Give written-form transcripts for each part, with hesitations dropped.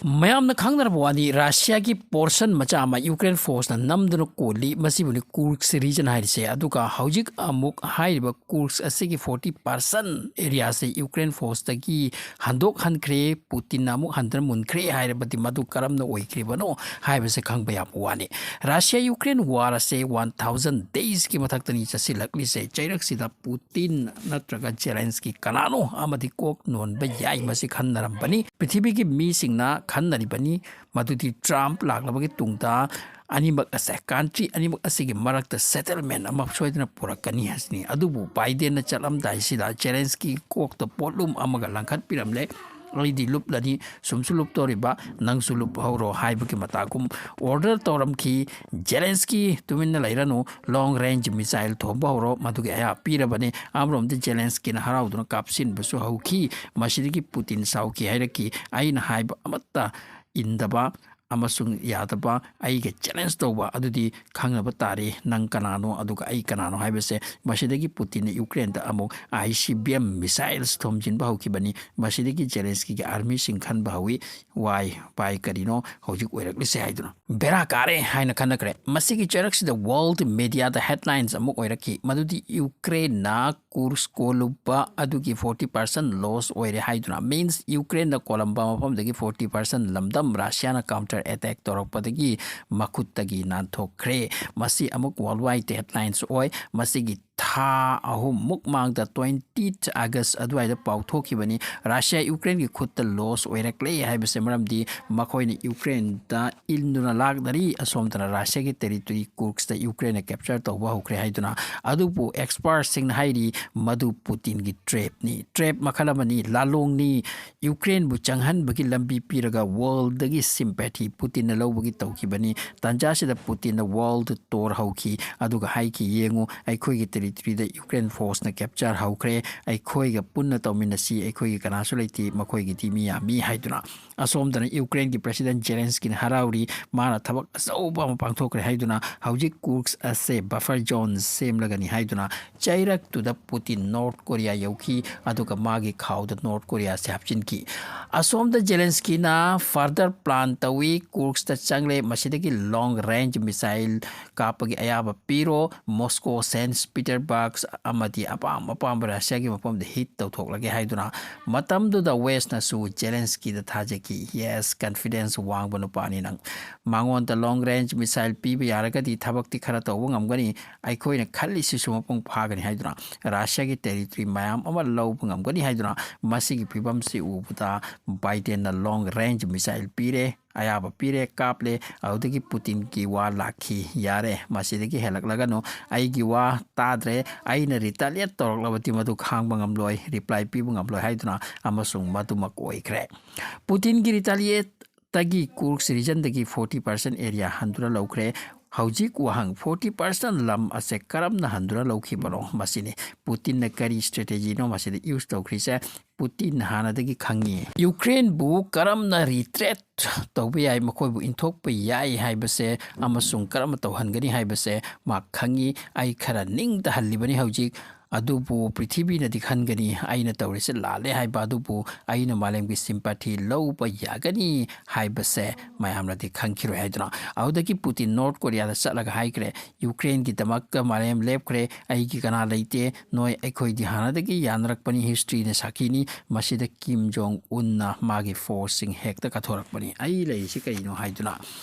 ꯃꯌꯥꯝꯅ ꯈꯪꯅꯔꯕ ꯋꯥꯅꯤ ꯔꯁꯤꯌꯥꯒꯤ ꯄꯣꯔꯁꯟ ꯃꯆꯥ ꯑꯃ ꯌꯨꯀ꯭ꯔꯦꯟ ꯐꯣꯔꯁꯅ ꯅꯝꯗꯨꯅ ꯀꯣꯜꯂꯤ ꯃꯁꯤꯕꯨꯅꯤ ꯀꯨꯔꯛꯁ ꯔꯤꯖꯟ ꯍꯥꯏꯔꯤꯁꯦ ꯑꯗꯨꯒ ꯍꯧꯖꯤꯛ ꯑꯃꯨꯛ ꯍꯥꯏꯔꯤꯕ ꯀꯨꯔꯛꯁ ꯑꯁꯤꯒꯤ 40% ꯑꯦꯔꯤꯌꯥꯁꯦ ꯌꯨꯀ꯭ꯔꯦꯟ ꯐꯣꯔꯁꯇꯒꯤ ꯍꯟꯗꯣꯛꯍꯟꯈ꯭ꯔꯦ ꯄꯨꯇꯤꯟꯅ ꯑꯃꯨꯛ ꯍꯟꯗꯅ ꯃꯨꯟꯈ꯭ꯔꯦ ꯍꯥꯏꯔꯕꯗꯤ ꯃꯗꯨ ꯀꯔꯝꯅ ꯑꯣꯏꯈ꯭ꯔꯤꯕꯅꯣ ꯍꯥꯏꯕꯁꯦ ꯈꯪꯕ ꯌꯥꯕ ꯋꯥꯅꯤ ꯔꯁꯤꯌꯥ ꯌꯨꯀ꯭ꯔꯦꯟ ꯋꯥꯔ ꯑꯁꯦ 1000 daysꯀꯤ ꯃꯊꯛꯇꯅꯤ ꯆꯠꯁꯤꯜꯂꯛꯂꯤꯁꯦ ꯆꯩꯔꯛꯁꯤꯗ ꯄꯨꯇꯤꯟ ꯅꯠꯇ꯭ꯔꯒ ꯖꯦꯂꯦꯟꯁꯀꯤ ꯀꯅꯥꯅꯣ ꯑꯃꯗꯤ ꯀꯣꯛ ꯅꯣꯟꯕ ꯌꯥꯏ ꯃꯁꯤ ꯈꯟꯅꯔꯝꯕꯅꯤ ꯄ꯭ꯔꯤꯊꯤꯕꯤꯒꯤ ꯃꯤꯁꯤꯡꯅ ꯈꯟꯅꯔꯤꯕꯅꯤ ꯃꯗꯨꯗꯤ ꯇ꯭ꯔꯝꯞ ꯂꯥꯛꯂꯕꯒꯤ ꯇꯨꯡꯗ ꯑꯅꯤꯃꯛ ꯑꯁꯦ ꯀꯟꯇ꯭ꯔꯤ ꯑꯅꯤꯃꯛ ꯑꯁꯤꯒꯤ ꯃꯔꯛꯇ ꯁꯦꯇꯜꯃꯦꯟ ꯑꯃ ꯁꯣꯏꯗꯅ ꯄꯨꯔꯛꯀꯅꯤ ꯍꯥꯏꯁꯤꯅꯤ ꯑꯗꯨꯕꯨ ꯕꯥꯏꯗꯦꯟꯅ ꯆꯠꯂꯝꯗꯥꯏꯁꯤꯗ ꯖꯦꯂꯦꯟꯁꯀꯤ ꯀꯣꯛꯇ ꯄꯣꯠꯂꯨꯝ ꯑꯃꯒ ꯂꯪꯈꯠꯄꯤꯔꯝꯂꯦ ꯑꯩꯗꯤ ꯂꯨꯞꯂꯅꯤ ꯁꯨꯝꯁꯨ ꯂꯨꯞꯇꯧꯔꯤꯕ ꯅꯪꯁꯨ ꯂꯨꯞꯍꯧꯔꯣ ꯍꯥꯏꯕꯒꯤ ꯃꯇꯥꯒꯨꯝ ꯑꯣꯔꯗꯔ ꯇꯧꯔꯝꯈꯤ ꯖꯦꯂꯦꯟꯁꯀꯤ ꯇꯨꯃꯤꯟꯅ ꯂꯩꯔꯅꯨ ꯂꯣꯡ ꯔꯦꯟꯖ ꯃꯤꯁꯥꯏꯜ ꯊꯣꯝꯕ ꯍꯧꯔꯣ ꯃꯗꯨꯒꯤ ꯑꯌꯥ ꯄꯤꯔꯕꯅꯤ ꯑꯃꯔꯣꯝꯗ ꯖꯦꯂꯦꯟꯁꯀꯤꯅ ꯍꯔꯥꯎꯗꯨꯅ ꯀꯥꯞꯁꯤꯟꯕꯁꯨ ꯍꯧꯈꯤ ꯃꯁꯤꯗꯒꯤ ꯄꯨꯇꯤꯟ ꯁꯥꯎꯈꯤ ꯍꯥꯏꯔꯛꯈꯤ ꯑꯩꯅ ꯍꯥꯏꯕ ꯑꯃꯠꯇ ꯏꯟꯗꯕ ꯑꯃꯁꯨꯡ ꯌꯥꯗꯕ ꯑꯩꯒ ꯆꯦꯂꯦꯟꯖ ꯇꯧꯕ ꯑꯗꯨꯗꯤ ꯈꯪꯅꯕ ꯇꯥꯔꯦ ꯅꯪ ꯀꯅꯥꯅꯣ ꯑꯗꯨꯒ ꯑꯩ ꯀꯅꯥꯅꯣ ꯍꯥꯏꯕꯁꯦ ꯃꯁꯤꯗꯒꯤ ꯄꯨꯇꯤꯟꯅ ꯌꯨꯀ꯭ꯔꯦꯟꯗ ꯑꯃꯨꯛ ꯐꯤꯕꯝ ꯃꯤꯁꯥꯏꯜꯁ ꯊꯣꯝꯖꯤꯟꯕ ꯍꯧꯈꯤꯕꯅꯤ ꯃꯁꯤꯗꯒꯤ ꯖꯦꯂꯦꯟꯁꯀꯤꯒꯤ ꯑꯥꯔꯃꯤꯁꯤꯡ ꯈꯟꯕ ꯍꯧꯏ ꯋꯥꯏ ꯄꯥꯏ ꯀꯔꯤꯅꯣ ꯍꯧꯖꯤꯛ ꯑꯣꯏꯔꯛꯂꯤꯁꯦ ꯍꯥꯏꯗꯨꯅ ꯕꯦꯔꯥ ꯀꯥꯔꯦ ꯍꯥꯏꯅ ꯈꯟꯅꯈ꯭ꯔꯦ ꯃꯁꯤꯒꯤ ꯆꯩꯔꯛꯁꯤꯗ ꯋꯥꯔꯜꯗ ꯃꯦꯗꯤꯌꯥꯗ ꯍꯦꯗꯂꯥꯏꯟꯁ ꯑꯃꯨꯛ ꯑꯣꯏꯔꯛꯈꯤ ꯃꯗꯨꯗꯤ ꯌꯨꯀ꯭ꯔꯦꯟꯅ ꯀꯨꯔꯁ ꯀꯣꯜꯂꯨꯕ ꯑꯗꯨꯒꯤ 40% ꯂꯣꯁ ꯑꯣꯏꯔꯦ ꯍꯥꯏꯗꯨꯅ ꯃꯤꯟꯁ ꯌꯨꯀ꯭ꯔꯦꯟꯅ ꯀꯣꯜꯂꯝꯕ ꯃꯐꯝꯗꯒꯤ 40% ꯂꯝꯗꯝ ꯔꯁꯤꯌꯥꯅ ꯀꯥꯎꯟꯇꯔ ꯑꯦꯇꯦꯛ ꯇꯧꯔꯛꯄꯗꯒꯤ ꯃꯈꯨꯠꯇꯒꯤ ꯅꯥꯟꯊꯣꯛꯈ꯭ꯔꯦ ꯃꯁꯤ ꯑꯃꯨꯛ ꯋꯥꯔꯜ ꯋꯥꯏꯗ ꯍꯦꯗꯂꯥꯏꯟꯁ ꯑꯣꯏ ꯃꯁꯤꯒꯤ ꯊꯥ ꯑꯍꯨꯝꯃꯨꯛ ꯃꯥꯡꯗ 20 ꯑꯥꯒꯁ ꯑꯗꯨꯋꯥꯏꯗ ꯄꯥꯎꯊꯣꯛꯈꯤꯕꯅꯤ ꯔꯁꯤꯌꯥ ꯌꯨꯀ꯭ꯔꯦꯟꯒꯤ ꯈꯨꯠꯇ ꯂꯣꯁ ꯑꯣꯏꯔꯛꯂꯦ ꯍꯥꯏꯕꯁꯦ ꯃꯔꯝꯗꯤ ꯃꯈꯣꯏꯅ ꯌꯨꯀ꯭ꯔꯦꯟꯗ ꯏꯟꯗꯨꯅ ꯂꯥꯛꯅꯔꯤ ꯑꯁꯣꯝꯗꯅ ꯔꯁꯤꯌꯥꯒꯤ ꯇꯦꯔꯤꯇꯣꯔꯤ ꯀꯨꯔꯛꯁꯇ ꯌꯨꯀ꯭ꯔꯦꯟꯅ ꯀꯦꯞꯆꯔ ꯇꯧꯕ ꯍꯧꯈ꯭ꯔꯦ ꯍꯥꯏꯗꯨꯅ ꯑꯗꯨꯕꯨ ꯑꯦꯛꯁꯄꯥꯔꯠꯁꯤꯡꯅ ꯍꯥꯏꯔꯤ ꯃꯗු ꯄꯨꯇꯤꯟꯒꯤ ꯇ꯭ꯔꯦꯞ ꯃꯈꯜ ꯑꯃꯅꯤ ꯂꯥꯂꯣꯡꯅꯤ ꯌꯨꯀ꯭ꯔꯦꯟꯕꯨ ꯆꯪꯍꯟꯕꯒꯤ ꯂꯝꯕꯤ ꯄꯤꯔꯒ ꯋꯥꯔꯜꯗꯒꯤ ꯁꯤꯝꯄꯦꯊꯤ ꯄꯨꯇꯤꯟꯅ ꯂꯧꯕꯒꯤ ꯇꯧꯈꯤꯕꯅꯤ ꯇꯥꯟꯖꯥꯁꯤꯗ ꯄꯨꯇꯤꯟꯅ ꯋꯥꯔꯜꯗ ꯇꯣꯔ ꯍꯧꯈꯤ ꯑꯗꯨꯒ ꯍꯥꯏꯈꯤ ꯌꯦꯡꯉꯨ ꯑꯩꯈꯣꯏꯒꯤ ꯇꯦꯔꯤꯇꯣꯔꯤꯗ ꯌꯨꯀ꯭ꯔꯦꯟ ꯐꯣꯔꯁꯅ ꯀꯦꯞꯆꯔ ꯍꯧꯈ꯭ꯔꯦ ꯑꯩꯈꯣꯏꯒ ꯄꯨꯟꯅ ꯇꯧꯃꯤꯟꯅꯁꯤ ꯑꯩꯈꯣꯏꯒꯤ ꯀꯅꯥꯁꯨ ꯂꯩꯇꯦ ꯃꯈꯣꯏꯒꯤꯗꯤ ꯃꯤ ꯌꯥꯝꯃꯤ ꯍꯥꯏꯗꯨꯅ ꯑꯁꯣꯝꯗꯅ ꯌꯨꯀ꯭ꯔꯦꯟꯒꯤ ꯄ꯭ꯔꯦꯁꯤꯗꯦꯟ ꯖꯦꯂꯦꯟꯁꯀꯤꯅ ꯍꯔꯥꯎꯔꯤ ꯃꯥꯅ ꯊꯕꯛ ꯑꯆꯧꯕ ꯑꯃ ꯄꯥꯡꯊꯣꯛꯈ꯭ꯔꯦ ꯍꯥꯏꯗꯨꯅ ꯍꯧꯖꯤꯛ ꯀꯨꯔꯛꯁ ꯑꯁꯦ ꯕꯐꯔ ꯖꯣꯟ ꯁꯦꯝꯂꯒꯅꯤ ꯍꯥꯏꯗꯨꯅ ꯆꯩꯔꯛꯇꯨꯗ ꯄꯨꯇꯤꯟ ꯅꯣꯔꯠ ꯀꯣꯔꯤꯌꯥ ꯌꯧꯈꯤ ꯑꯗꯨꯒ ꯃꯥꯒꯤ ꯈꯥꯎꯗ ꯅꯣꯔꯠ ꯀꯣꯔꯤꯌꯥꯁꯦ ꯍꯥꯞꯆꯤꯟꯈꯤ ꯑꯁꯣꯝꯗ ꯖꯦꯂꯦꯟꯁꯀꯤꯅ ꯐꯔꯗꯔ ꯄ꯭ꯂꯥꯟ ꯇꯧꯏ ꯀꯨꯔꯛꯁꯇ ꯆꯪꯂꯦ ꯃꯁꯤꯗꯒꯤ ꯂꯣꯡ ꯔꯦꯟꯖ ꯃꯤꯁꯥꯏꯜ ꯀꯥꯞꯄꯒꯤ ꯑꯌꯥꯕ ꯄꯤꯔꯣ ꯃꯣꯁꯀꯣ ꯁꯦꯟꯠ ꯄꯤꯇꯔꯕꯔꯒ ꯑꯃꯗꯤ ꯑꯄꯥꯝꯕ ꯔꯁꯤꯌꯥꯒꯤ ꯃꯐꯝꯗ ꯍꯤꯠ ꯇꯧꯊꯣꯛꯂꯒꯦ ꯍꯥꯏꯗꯨꯅ ꯃꯇꯝꯗꯨꯗ ꯋꯦꯁꯅꯁꯨ ꯖꯦꯂꯦꯟꯁꯀꯤꯗ ꯊꯥꯖꯈꯤ ꯌꯦꯁ ꯀꯟꯐꯤꯗꯦꯟꯁ ꯋꯥꯡꯕ ꯅꯨꯄꯥꯅꯤ ꯅꯪ ꯃꯉꯣꯟꯗ ꯂꯣꯡ ꯔꯦꯟꯖ ꯃꯤꯁꯥꯏꯜ ꯄꯤꯕ ꯌꯥꯔꯒꯗꯤ ꯊꯕꯛꯇꯤ ꯈꯔ ꯇꯧꯕ ꯉꯝꯒꯅꯤ ꯑꯩꯈꯣꯏꯅ ꯈꯜꯂꯤꯁꯤꯁꯨ ꯃꯄꯨꯡ ꯐꯥꯒꯅꯤ ꯍꯥꯏꯗꯨꯅ ꯔꯁꯤꯌꯥꯒꯤ ꯇꯦꯔꯤꯇꯣꯔꯤ ꯃꯌꯥꯝ ꯑꯃ ꯂꯧꯕ ꯉꯝꯒꯅꯤ ꯍꯥꯏꯗꯨꯅ ꯃꯁꯤꯒꯤ ꯐꯤꯕꯝꯁꯤ ꯎꯕꯗ ꯕꯥꯏꯗꯦꯟꯅ ꯂꯣꯡ ꯔꯦꯟꯖ ꯃꯤꯁꯥꯏꯜ ꯄꯤꯔꯦ ꯑꯌꯥꯕ ꯄꯤꯔꯦ ꯀꯥꯞꯂꯦ ꯑꯗꯨꯗꯒꯤ ꯄꯨꯇꯤꯟꯒꯤ ꯋꯥ ꯂꯥꯛꯈꯤ ꯌꯥꯔꯦ ꯃꯁꯤꯗꯒꯤ ꯍꯦꯜꯂꯛꯂꯒꯅꯨ ꯑꯩꯒꯤ ꯋꯥ ꯇꯥꯗ꯭ꯔꯦ ꯑꯩꯅ ꯔꯤꯇꯥꯂꯤꯌꯦꯠ ꯇꯧꯔꯛꯂꯕꯗꯤ ꯃꯗꯨ ꯈꯥꯡꯕ ꯉꯝꯂꯣꯏ ꯔꯤꯄ꯭ꯂꯥꯏ ꯄꯤꯕ ꯉꯝꯂꯣꯏ ꯍꯥꯏꯗꯨꯅ ꯑꯃꯁꯨꯡ ꯃꯗꯨꯃꯛ ꯑꯣꯏꯈ꯭ꯔꯦ ꯄꯨꯇꯤꯟꯒꯤ ꯔꯤꯇꯥꯂꯤꯌꯦꯠꯇꯒꯤ ꯀꯨꯔꯛꯁ ꯔꯤꯖꯟꯗꯒꯤ 40% ꯑꯦꯔꯤꯌꯥ ꯍꯟꯗꯨꯅ ꯂꯧꯈ꯭ꯔꯦ ꯍꯧꯖꯤꯛ ꯋꯥꯍꯪ 40% ꯂꯝ ꯑꯁꯦ ꯀꯔꯝꯅ ꯍꯟꯗꯨꯅ ꯂꯧꯈꯤꯕꯅꯣ ꯃꯁꯤꯅꯤ ꯄꯨꯇꯤꯟꯅ ꯀꯔꯤ ꯁ꯭ꯇ꯭ꯔꯦꯇꯦꯖꯤꯅꯣ ꯃꯁꯤꯗ ꯌꯨꯁ ꯇꯧꯈ꯭ꯔꯤꯁꯦ ꯄꯨꯇꯤꯟ ꯍꯥꯟꯅꯗꯒꯤ ꯈꯪꯉꯤ ꯌꯨꯀ꯭ꯔꯦꯟꯕꯨ ꯀꯔꯝꯅ ꯔꯤꯇ꯭ꯔꯦꯠ ꯇꯧꯕ ꯌꯥꯏ ꯃꯈꯣꯏꯕꯨ ꯏꯟꯊꯣꯛꯄ ꯌꯥꯏ ꯍꯥꯏꯕꯁꯦ ꯑꯃꯁꯨꯡ ꯀꯔꯝꯅ ꯇꯧꯍꯟꯒꯅꯤ ꯍꯥꯏꯕꯁꯦ ꯃꯥ ꯈꯪꯉꯤ ꯑꯩ ꯈꯔ ꯅꯤꯡꯇꯍꯜꯂꯤꯕꯅꯤ ꯍꯧꯖꯤꯛ ꯑꯗꯨꯕꯨ ꯄ꯭ꯔꯤꯊꯤꯕꯤꯅꯗꯤ ꯈꯟꯒꯅꯤ ꯑꯩꯅ ꯇꯧꯔꯤꯁꯦ ꯂꯥꯜꯂꯦ ꯍꯥꯏꯕ ꯑꯗꯨꯕꯨ ꯑꯩꯅ ꯃꯥꯂꯦꯝꯒꯤ ꯁꯤꯝꯄꯥꯊꯤ ꯂꯧꯕ ꯌꯥꯒꯅꯤ ꯍꯥꯏꯕꯁꯦ ꯃꯌꯥꯝꯅꯗꯤ ꯈꯪꯈꯤꯔꯣꯏ ꯍꯥꯏꯗꯨꯅ ꯑꯗꯨꯗꯒꯤ ꯄꯨꯇꯤꯟ ꯅꯣꯔꯠ ꯀꯣꯔꯤꯌꯥꯗ ꯆꯠꯂꯒ ꯍꯥꯏꯈ꯭ꯔꯦ ꯌꯨꯀ꯭ꯔꯦꯟꯒꯤꯗꯃꯛꯇ ꯃꯥꯂꯦꯝ ꯂꯦꯞꯈ꯭ꯔꯦ ꯑꯩꯒꯤ ꯀꯅꯥ ꯂꯩꯇꯦ ꯅꯣꯏ ꯑꯩꯈꯣꯏꯗꯤ ꯍꯥꯟꯅꯗꯒꯤ ꯌꯥꯅꯔꯛꯄꯅꯤ ꯍꯤꯁꯇ꯭ꯔꯤꯅ ꯁꯥꯈꯤꯅꯤ ꯃꯁꯤꯗ ꯀꯤꯝ ꯖꯣꯡ ꯎꯟꯅ ꯃꯥꯒꯤ ꯐꯣꯔꯁꯁꯤꯡ ꯍꯦꯛꯇ ꯀꯠꯊꯣꯔꯛꯄꯅꯤ ꯑꯩ ꯂꯩꯔꯤꯁꯤ ꯀꯔꯤꯅꯣ ꯍꯥꯏꯗꯨꯅ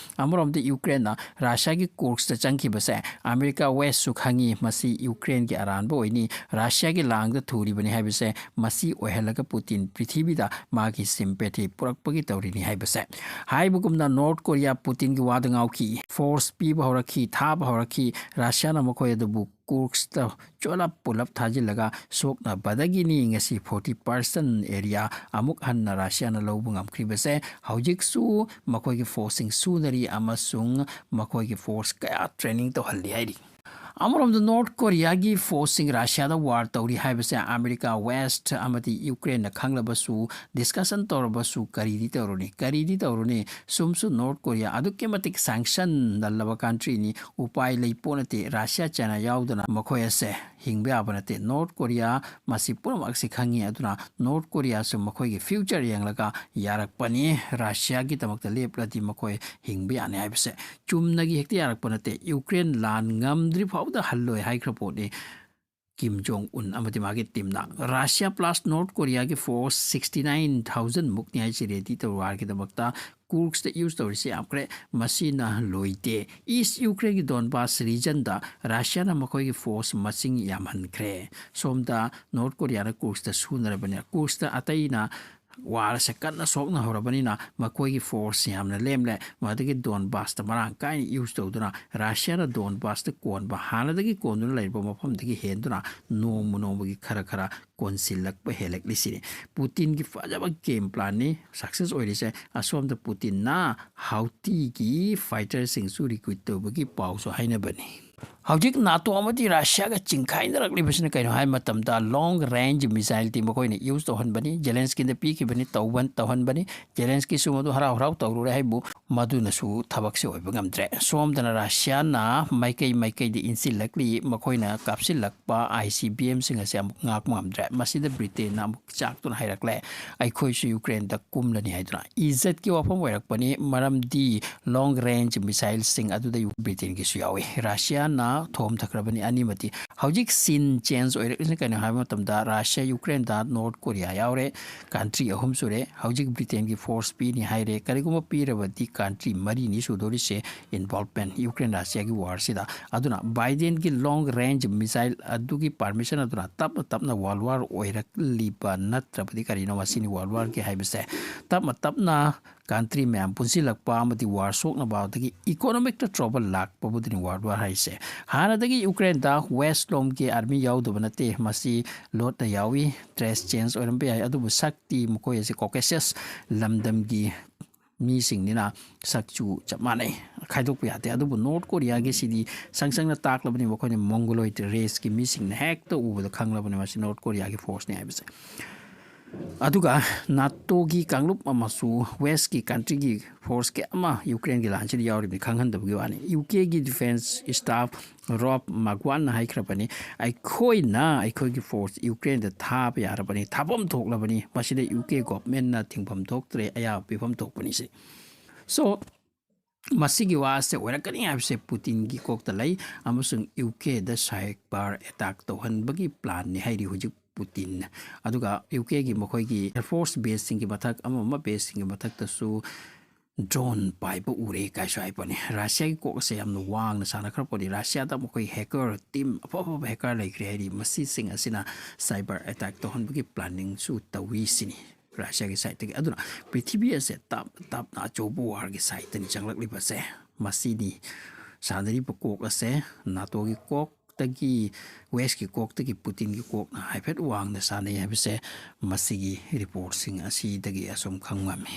ꯑꯃꯔꯣꯝꯗ ꯌꯨꯀ꯭ꯔꯦꯟꯅ ꯔꯁꯤꯌꯥꯒꯤ ꯀꯨꯔꯛꯁꯇ ꯆꯪꯈꯤꯕꯁꯦ ꯑꯃꯦꯔꯤꯀꯥ ꯋꯦꯁꯁꯨ ꯈꯪꯉꯤ ꯃꯁꯤ ꯌꯨꯀ꯭ꯔꯦꯟꯒꯤ ꯑꯔꯥꯟꯕ ꯑꯣꯏꯅꯤ ꯔꯁꯤꯌꯥꯒꯤ ꯂꯥꯡꯗ ꯊꯨꯔꯤꯕꯅꯤ ꯍꯥꯏꯕꯁꯦ ꯃꯁꯤ ꯑꯣꯏꯍꯜꯂꯒ ꯄꯨꯇꯤꯟ ꯄ꯭ꯔꯤꯊꯤꯕꯤꯗ ꯃꯥꯒꯤ ꯁꯤꯝꯄꯦꯊꯤ ꯄꯨꯔꯛꯄꯒꯤ ꯇꯧꯔꯤꯅꯤ ꯍꯥꯏꯕꯁꯦ ꯍꯥꯏꯕꯒꯨꯝꯅ ꯅꯣꯔꯠ ꯀꯣꯔꯤꯌꯥ ꯄꯨꯇꯤꯟꯒꯤ ꯋꯥꯗ ꯉꯥꯎꯈꯤ ꯐꯣꯔꯁ ꯄꯤꯕ ꯍꯧꯔꯛꯈꯤ ꯊꯥꯕ ꯍꯧꯔꯛꯈꯤ ꯔꯁꯤꯌꯥꯅ ꯃꯈꯣꯏ ꯑꯗꯨꯕꯨ ꯀꯨꯔꯛꯁꯇ ꯆꯣꯂꯞ ꯄꯨꯂꯞ ꯊꯥꯖꯤꯜꯂꯒ ꯁꯣꯛꯅꯕꯗꯒꯤꯅꯤ ꯉꯁꯤ 40% ꯑꯦꯔꯤꯌꯥ ꯑꯃꯨꯛ ꯍꯟꯅ ꯔꯁꯤꯌꯥꯅ ꯂꯧꯕ ꯉꯝꯈ꯭ꯔꯤꯕꯁꯦ ꯍꯧꯖꯤꯛꯁꯨ ꯃꯈꯣꯏꯒꯤ ꯐꯣꯔꯁꯁꯤꯡ ꯁꯨꯅꯔꯤ ꯑꯃꯁꯨꯡ ꯃꯈꯣꯏꯒꯤ ꯐꯣꯔꯁ ꯀꯌꯥ ꯇ꯭ꯔꯦꯅꯤꯡ ꯇꯧꯍꯜꯂꯤ ꯍꯥꯏꯔꯤ Amarom the North Korea gi forcing Russia the war tawri haibase America West amati Ukraine na khanglabasu discussion torbasu karidi tawruni sumsu North Korea adukke matik sanction dallaba country ni upai leiponate Russia China yaudana makoyase hingbe abanate North Korea masipun maksi khangi aduna North Korea su makoi gi future yanglaga yarak pani Russia gi tamakta leplati makoi hingbe ane haibase chumnagi hekti yarak panate Ukraine lan ngamdri phawda halloi haikrapone Kim Jong-un amati magi team na Russia plus North Korea ki force 69,000 mukni hai ready to war ki damakta Kursk the use to see upgrade masina loite East Ukraine ki Donbass region da Russia na makoi ki force masing yaman kre somda North Korea na Kursk the sooner banya Kursk the atai na war se kan na sok na horabani na makoi ki force yamna lemle madagi Donbass ta marang kai use to duna Russia na Donbass ta kon ba hala dagi kon duna lai ba mafam dagi henduna no muno gi khara konsilak ba helek lisini Putin ki faja ba game plan ni success oile se asom da Putin na hauti ki fighter sing su recruit to ba ki pau so haina bani Howjik NATO amati Russia ga chingkai na rakli basina kaino hai matam da long range missile team ko ni use to han bani Zelensky the peak bani tawhan bani Zelensky sumodu harau tawru hai bu madu na su thabak se oi bangam dre som dana Russia na maikai di insil lakli makoi na kapsil lakpa ICBM singa se ngak mam dre masida Britain na chak tun hai rakle ai khoi su Ukraine da kumla ni haidra izat ki wafam wairak pani maram di long range missile sing adu da Britain ki su yawi Russia na thom thakrabani animati howjik sin change oire kana hama tamda Russia Ukraine da North Korea yaure country ahum sure howjik Britain ki force pi ni haire kariguma pirawati country mari ni sudori se involvement Ukraine Russia ki war sida aduna Biden ki long range missile adu ki permission aduna tap na world war oire liba natrapati karino wasini world war ki haibase tap na country में पुंसी लगपा मति war sok na ba tagi economic ta trouble lak pabudini world war haise hana tagi Ukraine da west lom ke army yaw do banate masi lot na yawi dress change oram be ay adu sakti muko yase Caucasus lamdam gi mi sing nina sakchu chamane khaidok pya te adu North Korea ge sidi sangsang na tak labani mako ni mongoloid race ki mi sing na hack to u da khang labani masi North Korea ge force ni aibase aduga NATO gi kanglup amasu west ki country gi force ke ama Ukraine gi lanchi yawri bi khanghan dab gi wani UK gi defense staff Rob Magwan hai khrapani ai khoi gi force Ukraine da tha pa yara bani thabam thok labani masida UK government na thingpham thok tre aya pifam thok pani se so masigi wa se orakani have se Putin gi kok ta lai amusung UK da cyber attack to han bagi plan ni hairi hujuk Putin aduga UK gi makoi gi Air Force base sing gi bathak ama base sing gi bathak ta su drone pai bu ure kai sai pani Russia gi ko se am no wang na sana khar poni Russia da makoi hacker team apa hacker lai create masi sing asina cyber attack to han gi planning su tawi sini Russia gi site gi aduna prithvi ase tap na chobu war gi site ni changlak li ba se masi ni sanari bu ko ase NATO gi kok tagi west ki kok tagi Putin ki kok na haipet wang na sana ya bise masigi report sing asi tagi asom khangmami